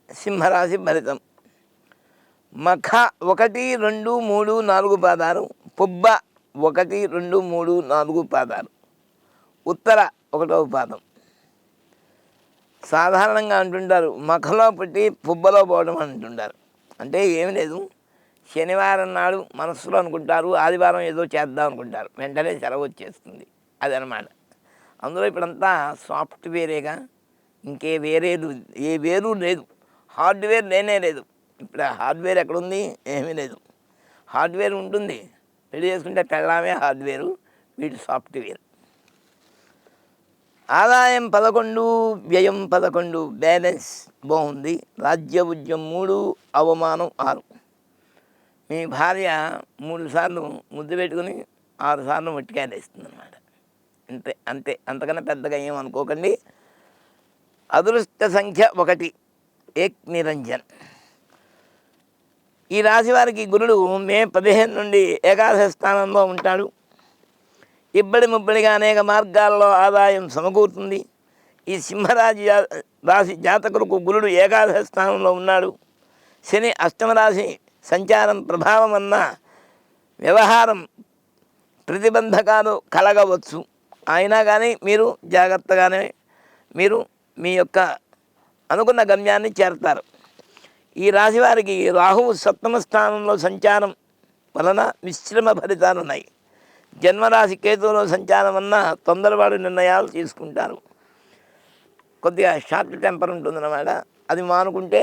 సింహరాశి ఫలితం. మఖ 1, 2, 3, 4 పాదాలు, పుబ్బ 1, 2, 3, 4 పాదాలు, ఉత్తర 1వ పాదం. సాధారణంగా అంటుంటారు మఖలో పుట్టి పుబ్బలో పోవడం అంటుంటారు. అంటే ఏమి లేదు, శనివారం నాడు మనస్సులో అనుకుంటారు, ఆదివారం ఏదో చేద్దాం అనుకుంటారు, వెంటనే సెలవు వచ్చేస్తుంది. అదనమాట. అందులో ఇప్పుడంతా సాఫ్ట్వేరేగా, ఇంకే ఏ వేరు లేదు. హార్డ్వేర్ లేనే లేదు. ఇప్పుడు హార్డ్వేర్ ఎక్కడుంది? ఏమీ లేదు. హార్డ్వేర్ ఉంటుంది, పెళ్లి చేసుకుంటే పెళ్ళామే హార్డ్వేరు, వీటి సాఫ్ట్వేర్. ఆదాయం 11, వ్యయం 11, బ్యాలెన్స్ బాగుంది. రాజ్య ఉద్యం 3, అవమానం 6. మీ భార్య 3 సార్లు ముద్దు పెట్టుకుని 6 సార్లు మట్టికాయలు వేస్తుంది అన్నమాట. అంతే, అంతకన్నా పెద్దగా ఏమనుకోకండి. అదృష్ట సంఖ్య 1, ఏక్ నిరంజన్. ఈ రాశి వారికి గురుడు మే 15 నుండి ఏకాదశ స్థానంలో ఉంటాడు. ముబ్బడిగా అనేక మార్గాల్లో ఆదాయం సమకూరుతుంది. ఈ రాశి జాతకులకు గురుడు ఏకాదశ స్థానంలో ఉన్నాడు. శని అష్టమ రాశి సంచారం ప్రభావం అన్న వ్యవహారం ప్రతిబంధకాలు కలగవచ్చు. అయినా కానీ మీరు జాగ్రత్తగానే మీ యొక్క అనుకున్న గమ్యాన్ని చేరతారు. ఈ రాశి వారికి రాహువు సప్తమ స్థానంలో సంచారం వలన మిశ్రమ ఫలితాలు ఉన్నాయి. జన్మరాశి కేతువులో సంచారం వలన తొందరపాటు నిర్ణయాలు తీసుకుంటారు. కొద్దిగా షార్ట్ టెంపర్ ఉంటుందన్నమాట. అది మానుకుంటే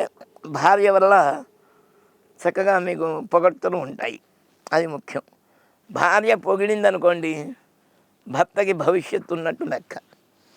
భార్య వల్ల చక్కగా మీకు పొగడ్తలు ఉంటాయి. అది ముఖ్యం. భార్య పొగిడిందనుకోండి, భర్తకి భవిష్యత్తు ఉన్నట్టు లెక్క.